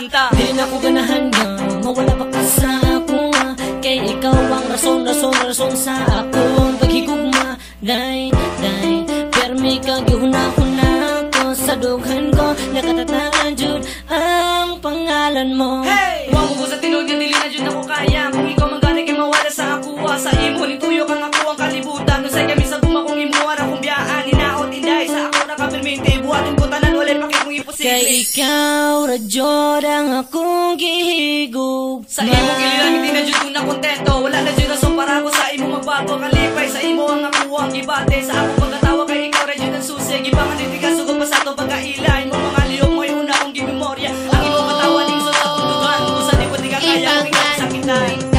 kanta. Di na ko ganahan nga, mawala pa ka sa ako nga. Kay ikaw ang rason sa akong paghigugma. Day, permi ka gihuna-huna ko sa dughan ko. Nakatataan jud ang pangalan mo. Hey! Huwag mo ko sa tinud nga dili na jud ako kaya. Kung ikaw manggani kay mawala sa ako sa imo ni tuyo kang ako ang kalibutan. No say kami sa guma kong imo ara kong biyaan. Hinaot inday sa ako na kapirmente. Buhatin ko tanan wala pa kay kong imposible. Kay ikaw radyod ang akong gihigug. Sa imo giliran hindi na jud na kontento. Wala na jud rason para ko sa imo magbago. Kalipay sa imo ang ako ang gibate. Sa ako pagkatawa kay ikaw radyod ang susi. Gibangan din ka sugod pa sa to pagkailay mo mga liyong mo una akong gimemorya. Ang imo katawa ning sa tundugan. Kung sa di ko di ka kaya kung ikaw sakitan.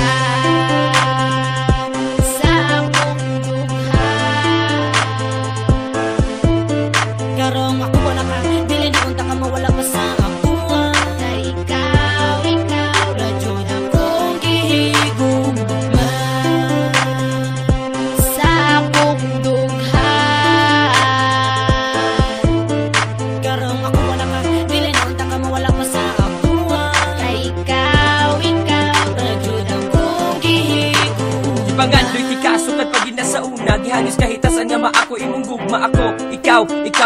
Karong ako wala ka, dili na unta ka mawala pa sa ako. Kay ikaw radyod akong gihigugma sa akong dughan. Karong ako wala ka, dili na unta ka mawala pa sa ako. Kay ikaw radyod akong gihigugma. Ipangandoy ti kasukat pag sa una. Gihagis kahitasan nga maako imong gugma ako. Ikaw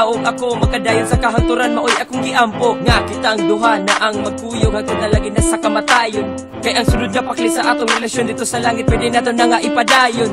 og ako makadayon sa kahangturan maoy akong giampo. Nga kitang duha na ang magkuyog hangtod na lagi na sa kamatayon. Kay ang sunod nga pakli sa atong relasyon dito sa langit pwede nato na nga ipadayon.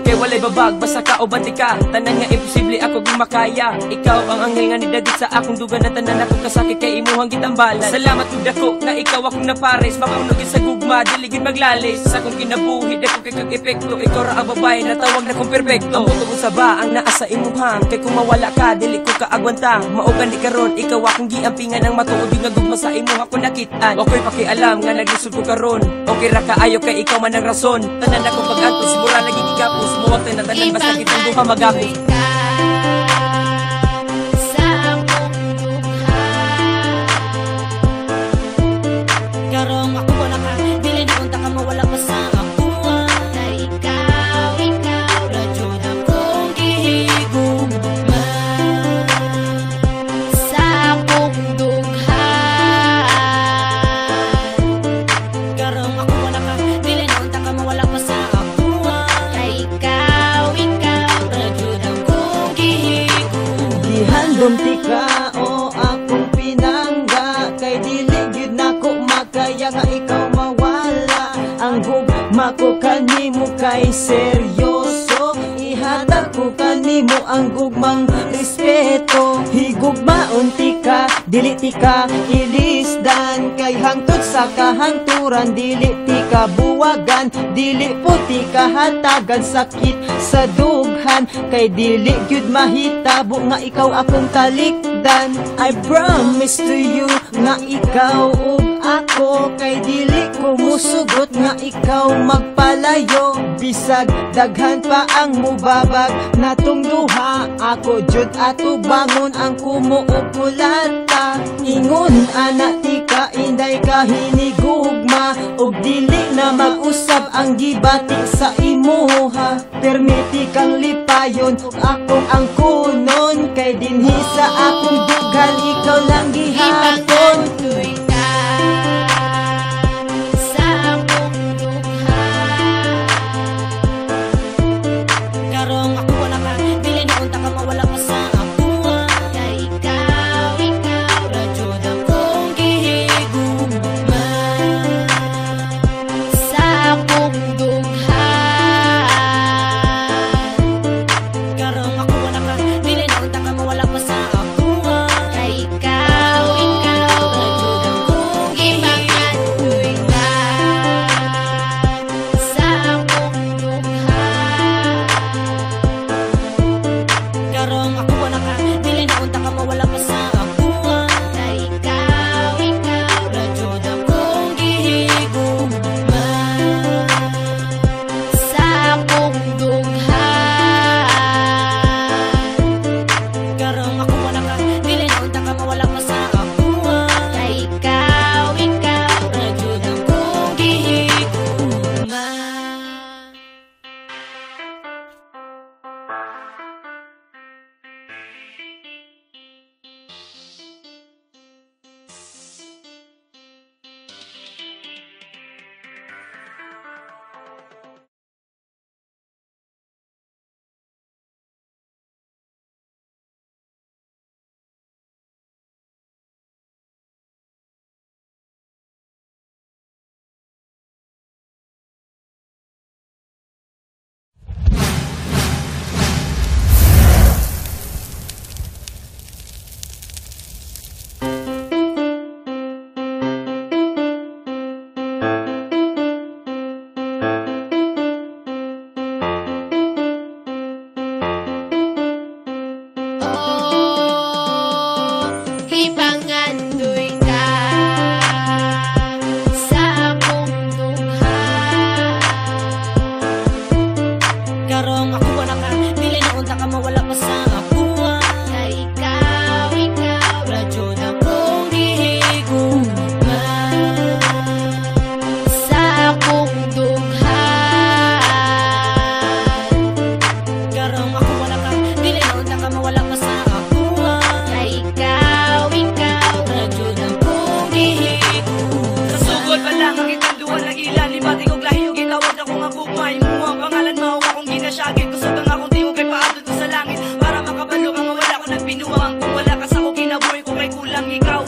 Kay walay babag basta ka o banti ka. Tanan nga imposible ako gimakaya. Ikaw ang anghel nga nidadit sa akong dugan na tanan akong kasakit kay imuhang gitambalan. Salamat ug dako nga ikaw akong napares. Mapaunogin sa gugma diligid maglalis. Sa akong kinabuhi dako kay kag epekto. Ikaw ra ang babae na tawag na kong perfecto. Ang buto sa ba ang naa sa imuhang. Kay kung mawala ka dili ko kaagwanta. Maugan di karon ikaw akong giampingan ang matuod nga gugma sa imuha ko nakitaan. Okay pakialam nga naglisod ko karon. Okay ra kaayo kay ikaw man ang rason. Tanan ako pag-antos sigura lagi gigapos. Muwag tayo na tanan basta kitang duha magapos. Karong ako wala ka, dili na unta ka mawala pa sa ako. Kay ikaw radyod akong gihigugma sa akong dughan. Karong ako wala ka, dili na unta ka mawala pa sa ako. Kay ikaw radyod akong gihigugma. Gihandom ti ka o akong pinangga. Kay dili gyud nako makaya nga ikaw mawala. Ang gugma ko kanimo kay seryoso. Ihatag ko kanimo ang gugmang respeto. Higugmaon ti ka, dili ti ka ilisdan. Kay hangtod sa kahangturan, dili ti ka buwagan. Dili po ti kahatagan, sakit sa dughan. Kay dili gyud mahitabo nga ikaw akong talikdan. I promise to you nga ikaw ug ako. Kay dili ko musugot nga ikaw magpalayo. Bisag daghan pa ang mubabag natong duha. Ako jud ato bangon ang kumo ug kulata. Ingon ana ti ka inday ka hinigugma. Og dili na mag-usab ang gibati sa imuha. Permiti kang lipayon ug akong ang kunon. Kay dinhi sa akong dughan ikaw lang gihapon. Karong ako wala ka, dili na unta ka mawala pa sa ako. Kay ikaw radyod akong gihigugma sa akong dughan. Karong ako wala ka, dili na unta ka mawala pa sa ako. Kay ikaw radyod sakit. Gusto ka nga kung di mo kay paabot ko sa langit. Para makabalo ka nga wala ko nagbinuwang. Kung wala ka sa ako kinabuhay ko kay kulang. Ikaw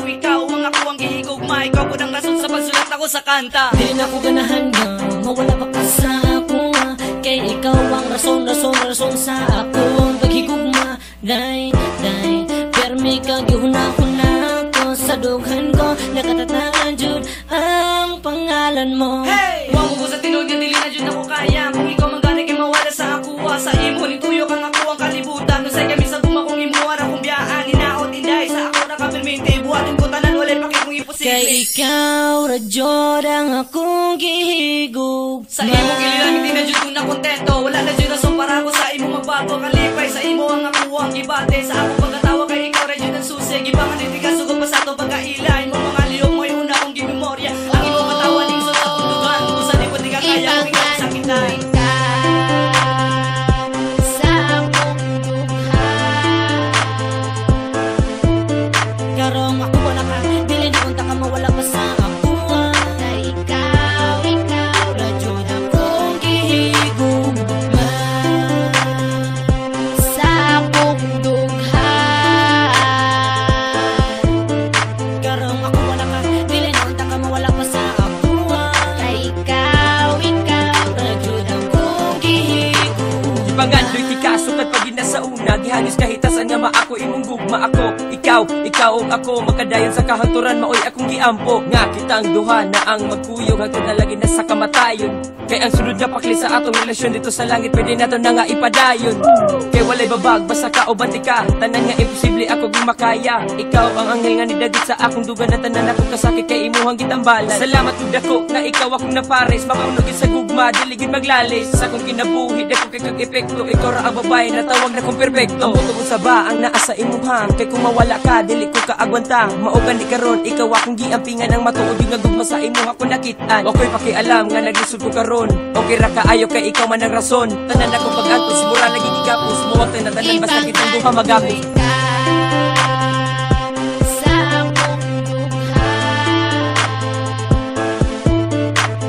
ang ako ang gihigugma. Ikaw po ng rason sa pagsulat ako sa kanta. Di na ko ganahan nga, mawala pa ka sa ako nga. Kay ikaw ang rason sa akong paghigugma. Day, permi ka gihuna-huna ko. Sa dughan ko, nakatataan jud ang pangalan mo. Hey! Huwag mo ko sa tinud niya, dili na dyan ako kaya. Kung ikaw mangganay kay mawala sa ako. Sa imo, nituyo kang ako ang kalibutan. No say kami sa guma kong imuha akong biyaan. Hinaot, inday, sa ako nakapirmente. Buhatin ko tanan, walay pakit kong imposible. Kay ikaw, radyod ang akong gihigug. Sa imo kililang hindi na dyan na kontento. Wala na dyan rason para ako sa imo magbago. Kalipay sa imo ang ako ang ibate. Sa ako pagkatawa kay ikaw rin dyan ang susi. Gibangan hindi ka sugod pa sa itong pagkailay. Mo mga liyok mo yung una kong gimemorya. Ang imo matawa ning sa pundugan. Kung sa di po di ka kaya ang ikaw sakitan. Karong ako wala ka, dili na unta ka mawala pa sa ako. Kay ikaw, radyod akong gihigugma. Sa akong dughan. Karong ako wala ka, dili na unta ka mawala pa sa ako. Kay ikaw, radyod akong gihigugma. Ipangandoy ti kasukat pag sa una. Gihangis kahitasan nga maako imong gugma ako. Ikaw og ako makadayon sa kahanturan. Maoy akong giampo nga kita ang duha na ang magkuyog hangtod na lagi na sa kamatayon. Kay ang sunod nga pakli sa atong relasyon dito sa langit pwede nato na nga ipadayon. Kay walay babag basta ka o bati ka. Tanan nga imposible ako gumakaya. Ikaw ang anghel nga nidagit sa akong dugan na tanan akong kasakit kay imuhang gitambalan. Salamat ug dako na ikaw akong napares. Mapaunogin sa gugma diligid maglalis. Sa akong kinabuhi dako kay kag epekto. Ikaw ra ang babae na tawag na kong perfecto. Ang buto sa ba ang naa sa imuhang. Kay kung mawala ka dili ko kaagwanta. Maogan di karon ikaw akong giampingan ang matuod nga gugma sa imuha ko nakitaan. Okay pakialam nga naglisod ko karon. Okay ra kaayo kay ikaw man ang rason. Tanan ako pag-antos mura nagigigapos. Muwag tayo na tanan basta kitang duha magapos.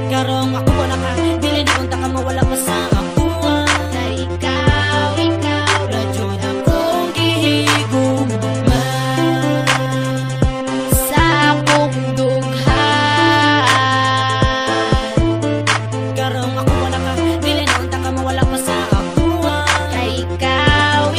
Karong ako wala ka, dili na unta ka mawala pa sa ako. Kay ikaw, radyod akong gihigugma. Sa akong dughan. Karong ako wala ka, dili na unta ka mawala pa sa ako. Kay ikaw,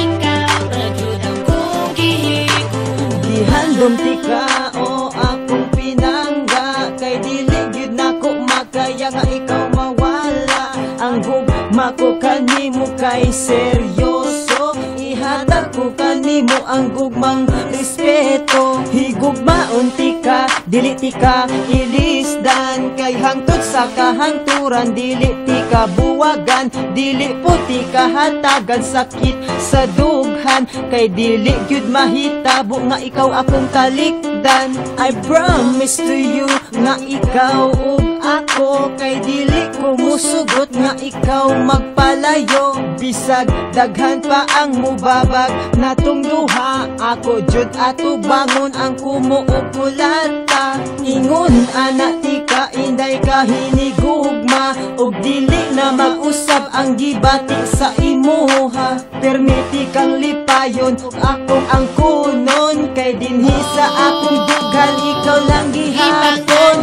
radyod akong gihigugma. Gihandom ti ka o akong pinangga. Kay dili gyud nako makaya nga ikaw mawala. Ang gugma ko kanimo kay seryoso. Ihatag ko kanimo ang gugmang respeto. Higugmaon ti ka, dili ti ka ilisdan. Kay hangtod sa kahanturan, dili ti ka buwagan. Dili po ti kahatagan, sakit sa dughan. Kay dili gyud mahitabo nga ikaw akong kalikdan. I promise to you nga ikaw ug ako. Kay dili ko musugot nga ikaw magpalayo. Bisag daghan pa ang mubabag natong duha. Ako jud ato bangon ang kumo ug kulata. Ingon ana ti ka inday ka hinigugma. Ug dili na mag-usab ang gibati sa imuha. Permiti kang lipayon ug akong ang kunon. Kay dinhi sa akong dugan ikaw lang gihapon.